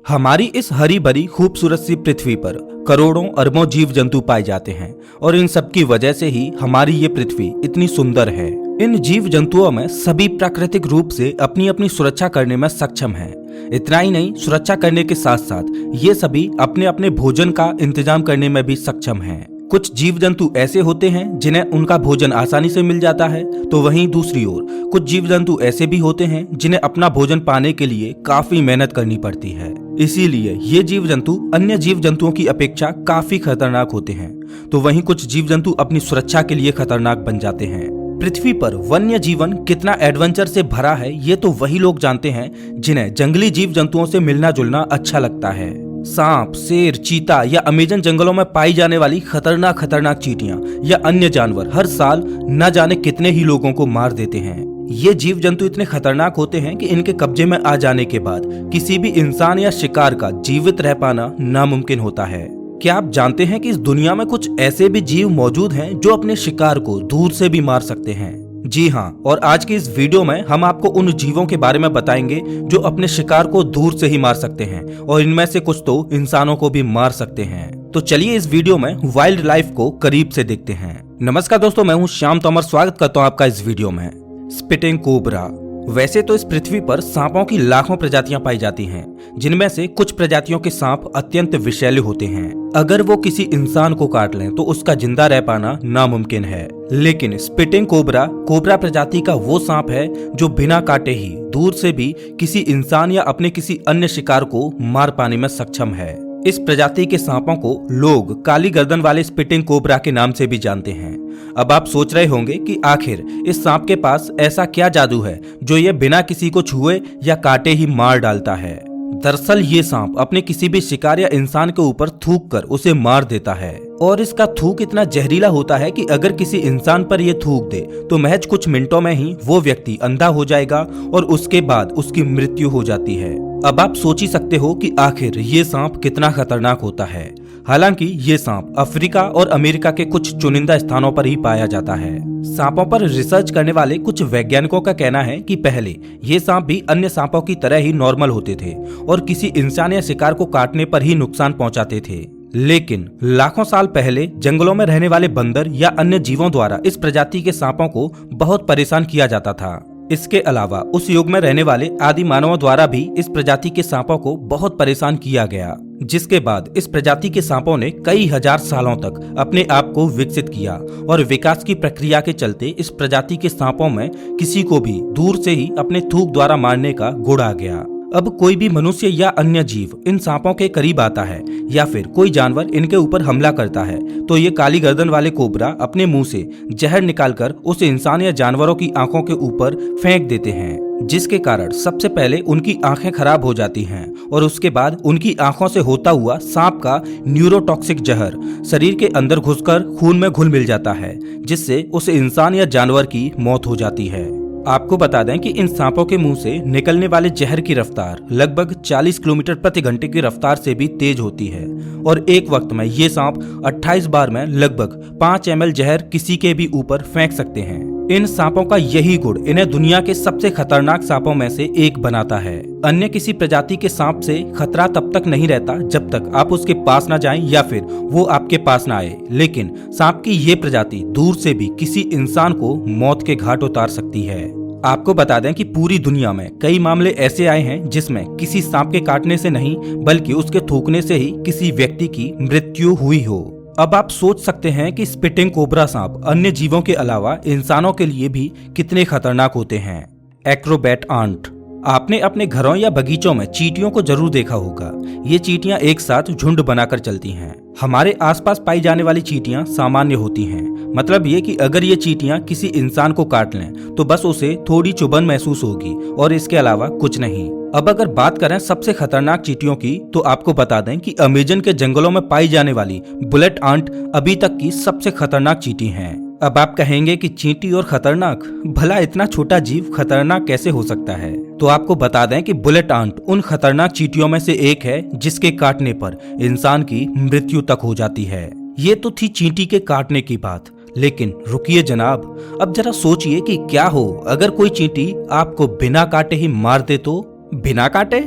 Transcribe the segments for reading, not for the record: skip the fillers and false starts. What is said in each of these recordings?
हमारी इस हरी भरी खूबसूरत सी पृथ्वी पर करोड़ों अरबों जीव जंतु पाए जाते हैं और इन सब की वजह से ही हमारी ये पृथ्वी इतनी सुंदर है। इन जीव जंतुओं में सभी प्राकृतिक रूप से अपनी अपनी सुरक्षा करने में सक्षम हैं। इतना ही नहीं, सुरक्षा करने के साथ साथ ये सभी अपने अपने भोजन का इंतजाम करने में भी सक्षम हैं। कुछ जीव जंतु ऐसे होते हैं जिन्हें उनका भोजन आसानी से मिल जाता है, तो वहीं दूसरी ओर कुछ जीव जंतु ऐसे भी होते हैं जिन्हें अपना भोजन पाने के लिए काफी मेहनत करनी पड़ती है। इसीलिए ये जीव जंतु अन्य जीव जंतुओं की अपेक्षा काफी खतरनाक होते हैं। तो वहीं कुछ जीव जंतु अपनी सुरक्षा के लिए खतरनाक बन जाते हैं। पृथ्वी पर वन्य जीवन कितना एडवेंचर से भरा है, ये तो वही लोग जानते हैं जिन्हें जंगली जीव जंतुओं से मिलना जुलना अच्छा लगता है। सांप, शेर, चीता या अमेजन जंगलों में पाई जाने वाली खतरनाक खतरनाक चींटियां या अन्य जानवर हर साल न जाने कितने ही लोगों को मार देते हैं। ये जीव जंतु इतने खतरनाक होते हैं कि इनके कब्जे में आ जाने के बाद किसी भी इंसान या शिकार का जीवित रह पाना नामुमकिन होता है। क्या आप जानते हैं कि इस दुनिया में कुछ ऐसे भी जीव मौजूद हैं जो अपने शिकार को दूर से भी मार सकते हैं? जी हाँ, और आज की इस वीडियो में हम आपको उन जीवों के बारे में बताएंगे जो अपने शिकार को दूर से ही मार सकते हैं और इनमें से कुछ तो इंसानों को भी मार सकते हैं। तो चलिए इस वीडियो में वाइल्ड लाइफ को करीब से देखते हैं। नमस्कार दोस्तों, मैं हूँ श्याम तोमर, स्वागत करता हूँ आपका इस वीडियो में। Spitting cobra. वैसे तो इस पृथ्वी पर सांपों की लाखों प्रजातियां पाई जाती हैं, जिनमें से कुछ प्रजातियों के सांप अत्यंत विषैले होते हैं। अगर वो किसी इंसान को काट लें तो उसका जिंदा रह पाना नामुमकिन है। लेकिन स्पिटिंग कोबरा कोबरा प्रजाति का वो सांप है जो बिना काटे ही दूर से भी किसी इंसान या अपने किसी अन्य शिकार को मार पाने में सक्षम है। इस प्रजाति के सांपों को लोग काली गर्दन वाले स्पिटिंग कोबरा के नाम से भी जानते हैं। अब आप सोच रहे होंगे कि आखिर इस सांप के पास ऐसा क्या जादू है जो ये बिना किसी को छुए या काटे ही मार डालता है। दरअसल ये सांप अपने किसी भी शिकार या इंसान के ऊपर थूक कर उसे मार देता है और इसका थूक इतना जहरीला होता है कि अगर किसी इंसान पर यह थूक दे तो महज कुछ मिनटों में ही वो व्यक्ति अंधा हो जाएगा और उसके बाद उसकी मृत्यु हो जाती है। अब आप सोच ही सकते हो कि आखिर ये सांप कितना खतरनाक होता है। हालांकि ये सांप अफ्रीका और अमेरिका के कुछ चुनिंदा स्थानों पर ही पाया जाता है। सांपों पर रिसर्च करने वाले कुछ वैज्ञानिकों का कहना है कि पहले ये सांप भी अन्य सांपों की तरह ही नॉर्मल होते थे और किसी इंसान या शिकार को काटने पर ही नुकसान पहुंचाते थे। लेकिन लाखों साल पहले जंगलों में रहने वाले बंदर या अन्य जीवों द्वारा इस प्रजाति के सांपों को बहुत परेशान किया जाता था। इसके अलावा उस युग में रहने वाले आदि मानवों द्वारा भी इस प्रजाति के सांपों को बहुत परेशान किया गया, जिसके बाद इस प्रजाति के सांपों ने कई हजार सालों तक अपने आप को विकसित किया और विकास की प्रक्रिया के चलते इस प्रजाति के सांपों में किसी को भी दूर से ही अपने थूक द्वारा मारने का गुण आ गया। अब कोई भी मनुष्य या अन्य जीव इन सांपों के करीब आता है या फिर कोई जानवर इनके ऊपर हमला करता है तो ये काली गर्दन वाले कोबरा अपने मुंह से जहर निकालकर उस इंसान या जानवरों की आंखों के ऊपर फेंक देते हैं, जिसके कारण सबसे पहले उनकी आंखें खराब हो जाती हैं और उसके बाद उनकी आंखों से होता हुआ सांप का न्यूरोटॉक्सिक जहर शरीर के अंदर घुसकर खून में घुल मिल जाता है, जिससे उस इंसान या जानवर की मौत हो जाती है। आपको बता दें कि इन सांपों के मुंह से निकलने वाले जहर की रफ्तार लगभग 40 किलोमीटर प्रति घंटे की रफ्तार से भी तेज होती है और एक वक्त में ये सांप 28 बार में लगभग 5 ml जहर किसी के भी ऊपर फेंक सकते हैं। इन सांपों का यही गुण इन्हें दुनिया के सबसे खतरनाक सांपों में से एक बनाता है। अन्य किसी प्रजाति के सांप से खतरा तब तक नहीं रहता जब तक आप उसके पास ना जाएं या फिर वो आपके पास ना आए, लेकिन सांप की ये प्रजाति दूर से भी किसी इंसान को मौत के घाट उतार सकती है। आपको बता दें कि पूरी दुनिया में कई मामले ऐसे आए हैं जिसमें किसी सांप के काटने से नहीं बल्कि उसके थूकने से ही किसी व्यक्ति की मृत्यु हुई हो। अब आप सोच सकते हैं कि स्पिटिंग कोबरा सांप अन्य जीवों के अलावा इंसानों के लिए भी कितने खतरनाक होते हैं। Acrobat ant. आपने अपने घरों या बगीचों में चींटियों को जरूर देखा होगा। ये चींटियां एक साथ झुंड बनाकर चलती हैं। हमारे आसपास पाई जाने वाली चींटियां सामान्य होती हैं। मतलब ये कि अगर ये चींटियां किसी इंसान को काट लें तो बस उसे थोड़ी चुभन महसूस होगी और इसके अलावा कुछ नहीं। अब अगर बात करें सबसे खतरनाक चींटियों की तो आपको बता दें कि अमेजन के जंगलों में पाई जाने वाली बुलेट आंट अभी तक की सबसे खतरनाक चींटी हैं। अब आप कहेंगे कि चींटी और खतरनाक, भला इतना छोटा जीव खतरनाक कैसे हो सकता है? तो आपको बता दें कि बुलेट आंट उन खतरनाक चींटियों में से एक है जिसके काटने पर इंसान की मृत्यु तक हो जाती है। ये तो थी चींटी के काटने की बात, लेकिन रुकिए जनाब, अब जरा सोचिए कि क्या हो अगर कोई चींटी आपको बिना काटे ही मार दे तो? बिना काटे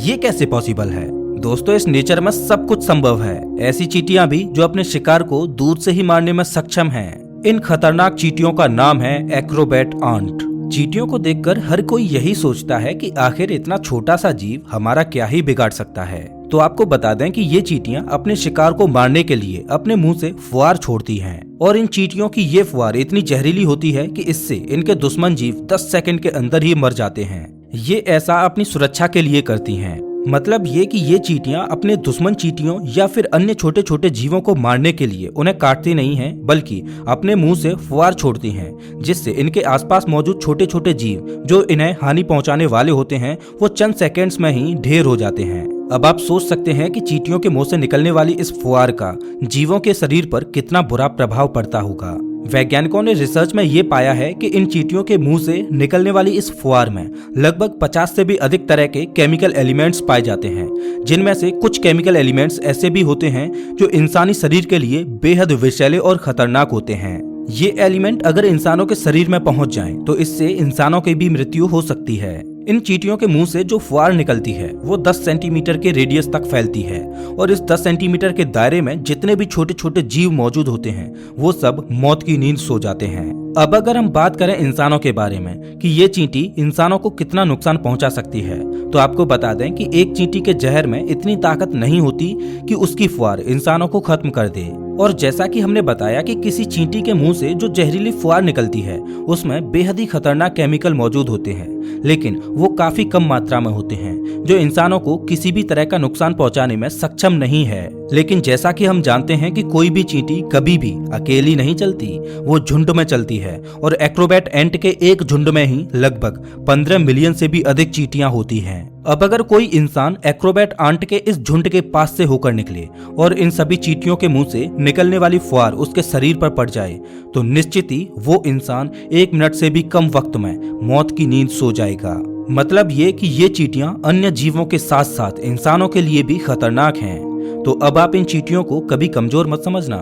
ये कैसे पॉसिबल है? दोस्तों, इस नेचर में सब कुछ संभव है। ऐसी चींटियां भी जो अपने शिकार को दूर से ही मारने में सक्षम हैं। इन खतरनाक चींटियों का नाम है एक्रोबैट आंट। चींटियों को देखकर हर कोई यही सोचता है कि आखिर इतना छोटा सा जीव हमारा क्या ही बिगाड़ सकता है। तो आपको बता दें कि ये चींटियां अपने शिकार को मारने के लिए अपने मुंह से फुहार छोड़ती हैं और इन चींटियों की ये फुहार इतनी जहरीली होती है कि इससे इनके दुश्मन जीव 10 सेकंड के अंदर ही मर जाते हैं। ये ऐसा अपनी सुरक्षा के लिए करती हैं। मतलब ये कि ये चींटियां अपने दुश्मन चींटियों या फिर अन्य छोटे छोटे जीवों को मारने के लिए उन्हें काटती नहीं हैं, बल्कि अपने मुंह से फुहार छोड़ती हैं, जिससे इनके आसपास मौजूद छोटे छोटे जीव जो इन्हें हानि पहुंचाने वाले होते हैं वो चंद सेकंड्स में ही ढेर हो जाते हैं। अब आप सोच सकते हैं कि चींटियों के मुंह से निकलने वाली इस फुहार का जीवों के शरीर पर कितना बुरा प्रभाव पड़ता होगा। वैज्ञानिकों ने रिसर्च में ये पाया है कि इन चींटियों के मुंह से निकलने वाली इस फुहार में लगभग 50 से भी अधिक तरह के केमिकल एलिमेंट्स पाए जाते हैं, जिनमें से कुछ केमिकल एलिमेंट्स ऐसे भी होते हैं जो इंसानी शरीर के लिए बेहद विषैले और खतरनाक होते हैं। ये एलिमेंट अगर इंसानों के शरीर में पहुंच जाएं, तो इससे इंसानों की भी मृत्यु हो सकती है। इन चींटियों के मुंह से जो फुहार निकलती है वो 10 सेंटीमीटर के रेडियस तक फैलती है और इस 10 सेंटीमीटर के दायरे में जितने भी छोटे छोटे जीव मौजूद होते हैं वो सब मौत की नींद सो जाते हैं। अब अगर हम बात करें इंसानों के बारे में कि ये चींटी इंसानों को कितना नुकसान पहुंचा सकती है, तो आपको बता दें कि एक चींटी के जहर में इतनी ताकत नहीं होती कि उसकी फुहार इंसानों को खत्म कर दे। और जैसा कि हमने बताया कि किसी चींटी के मुंह से जो जहरीली फुहार निकलती है उसमें बेहद ही खतरनाक केमिकल मौजूद होते हैं, लेकिन वो काफी कम मात्रा में होते हैं जो इंसानों को किसी भी तरह का नुकसान पहुंचाने में सक्षम नहीं है। लेकिन जैसा कि हम जानते हैं कि कोई भी चींटी कभी भी अकेली नहीं चलती, वो झुंड में चलती है और एक्रोबैट एंट के एक झुंड में ही लगभग 15 मिलियन से भी अधिक चींटियां होती हैं। अब अगर कोई इंसान एक्रोबैट आंट के इस झुंड के पास से होकर निकले और इन सभी चींटियों के मुंह से निकलने वाली फुहार उसके शरीर पर पड़ जाए, तो निश्चित ही वो इंसान 1 मिनट से भी कम वक्त में मौत की नींद सो जाएगा। मतलब ये कि ये चींटियां अन्य जीवों के साथ साथ इंसानों के लिए भी खतरनाक हैं। तो अब आप इन चींटियों को कभी कमजोर मत समझना।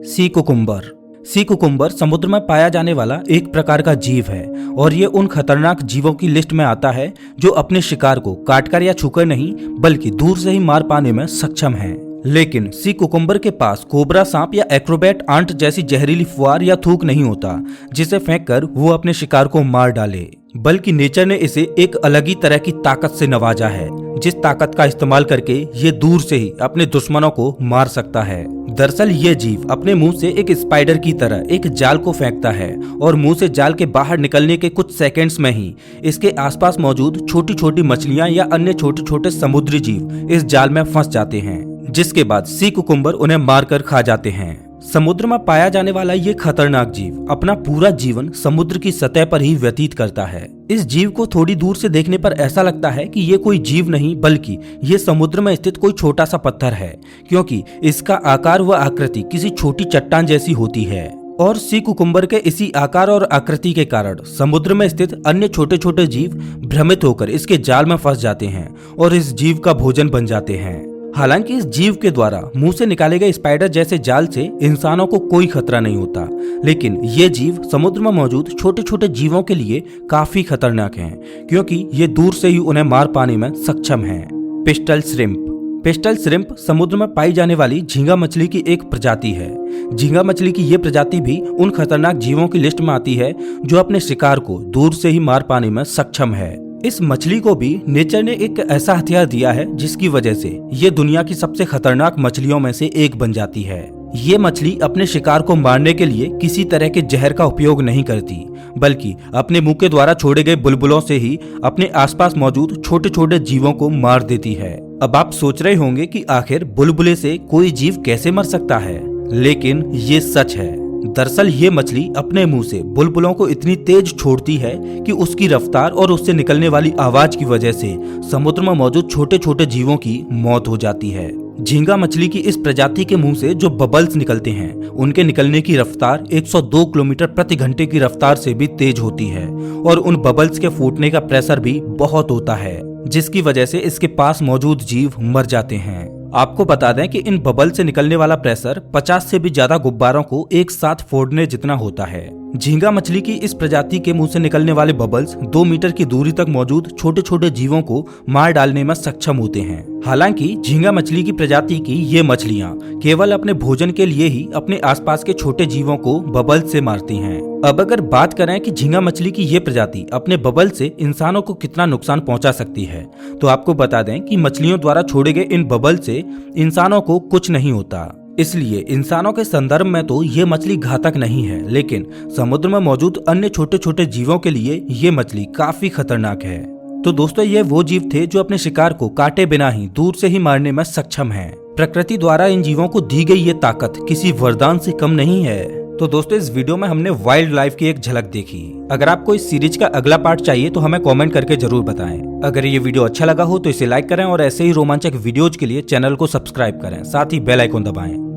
Sea cucumber. सी कुकुम्बर समुद्र में पाया जाने वाला एक प्रकार का जीव है और ये उन खतरनाक जीवों की लिस्ट में आता है जो अपने शिकार को काटकर या छूकर नहीं बल्कि दूर से ही मार पाने में सक्षम है। लेकिन सी कुकुम्बर के पास कोबरा सांप या एक्रोबैट आंट जैसी जहरीली फुहार या थूक नहीं होता जिसे फेंककर वो अपने शिकार को मार डाले, बल्कि नेचर ने इसे एक अलग ही तरह की ताकत से नवाजा है, जिस ताकत का इस्तेमाल करके ये दूर से ही अपने दुश्मनों को मार सकता है। दरअसल ये जीव अपने मुंह से एक स्पाइडर की तरह एक जाल को फेंकता है और मुंह से जाल के बाहर निकलने के कुछ सेकंड्स में ही इसके आसपास मौजूद छोटी छोटी मछलियां या अन्य छोटे छोटे समुद्री जीव इस जाल में फंस जाते हैं, जिसके बाद सी कुकुम्बर उन्हें मारकर खा जाते हैं। समुद्र में पाया जाने वाला ये खतरनाक जीव अपना पूरा जीवन समुद्र की सतह पर ही व्यतीत करता है। इस जीव को थोड़ी दूर से देखने पर ऐसा लगता है कि ये कोई जीव नहीं बल्कि ये समुद्र में स्थित कोई छोटा सा पत्थर है, क्योंकि इसका आकार व आकृति किसी छोटी चट्टान जैसी होती है। और सी कुकुम्बर के इसी आकार और आकृति के कारण समुद्र में स्थित अन्य छोटे छोटे जीव भ्रमित होकर इसके जाल में फंस जाते हैं और इस जीव का भोजन बन जाते हैं। हालांकि इस जीव के द्वारा मुंह से निकाले गए स्पाइडर जैसे जाल से इंसानों को कोई खतरा नहीं होता, लेकिन ये जीव समुद्र में मौजूद छोटे छोटे जीवों के लिए काफी खतरनाक हैं, क्योंकि ये दूर से ही उन्हें मार पाने में सक्षम हैं। Pistol shrimp. पिस्टल श्रिम्प समुद्र में पाई जाने वाली झींगा मछली की एक प्रजाति है। झींगा मछली की ये प्रजाति भी उन खतरनाक जीवों की लिस्ट में आती है जो अपने शिकार को दूर से ही मार पाने में सक्षम है। इस मछली को भी नेचर ने एक ऐसा हथियार दिया है जिसकी वजह से ये दुनिया की सबसे खतरनाक मछलियों में से एक बन जाती है। ये मछली अपने शिकार को मारने के लिए किसी तरह के जहर का उपयोग नहीं करती, बल्कि अपने मुंह के द्वारा छोड़े गए बुलबुलों से ही अपने आसपास मौजूद छोटे छोटे जीवों को मार देती है। अब आप सोच रहे होंगे कि आखिर बुलबुले से कोई जीव कैसे मर सकता है, लेकिन ये सच है। दरअसल ये मछली अपने मुंह से बुलबुलों को इतनी तेज छोड़ती है कि उसकी रफ्तार और उससे निकलने वाली आवाज की वजह से समुद्र में मौजूद छोटे छोटे जीवों की मौत हो जाती है। झींगा मछली की इस प्रजाति के मुंह से जो बबल्स निकलते हैं उनके निकलने की रफ्तार 102 किलोमीटर प्रति घंटे की रफ्तार से भी तेज होती है और उन बबल्स के फूटने का प्रेशर भी बहुत होता है। जिसकी वजह से इसके पास मौजूद जीव मर जाते हैं। आपको बता दें कि इन बबल से निकलने वाला प्रेशर 50 से भी ज्यादा गुब्बारों को एक साथ फोड़ने जितना होता है। झींगा मछली की इस प्रजाति के मुंह से निकलने वाले बबल्स 2 मीटर की दूरी तक मौजूद छोटे छोटे जीवों को मार डालने में सक्षम होते हैं। हालांकि झींगा मछली की प्रजाति की ये मछलियां केवल अपने भोजन के लिए ही अपने आसपास के छोटे जीवों को बबल से मारती हैं। अब अगर बात करें कि झींगा मछली की ये प्रजाति अपने बबल से इंसानों को कितना नुकसान पहुंचा सकती है, तो आपको बता दें कि मछलियों द्वारा छोड़े गए इन बबल से इंसानों को कुछ नहीं होता। इसलिए इंसानों के संदर्भ में तो ये मछली घातक नहीं है, लेकिन समुद्र में मौजूद अन्य छोटे छोटे जीवों के लिए ये मछली काफी खतरनाक है। तो दोस्तों, ये वो जीव थे जो अपने शिकार को काटे बिना ही दूर से ही मारने में सक्षम हैं। प्रकृति द्वारा इन जीवों को दी गई ये ताकत किसी वरदान से कम नहीं है। तो दोस्तों, इस वीडियो में हमने वाइल्ड लाइफ की एक झलक देखी। अगर आपको इस सीरीज का अगला पार्ट चाहिए तो हमें कमेंट करके जरूर बताएं। अगर ये वीडियो अच्छा लगा हो तो इसे लाइक करें और ऐसे ही रोमांचक वीडियोज के लिए चैनल को सब्सक्राइब करें, साथ ही बेल आइकन दबाएं।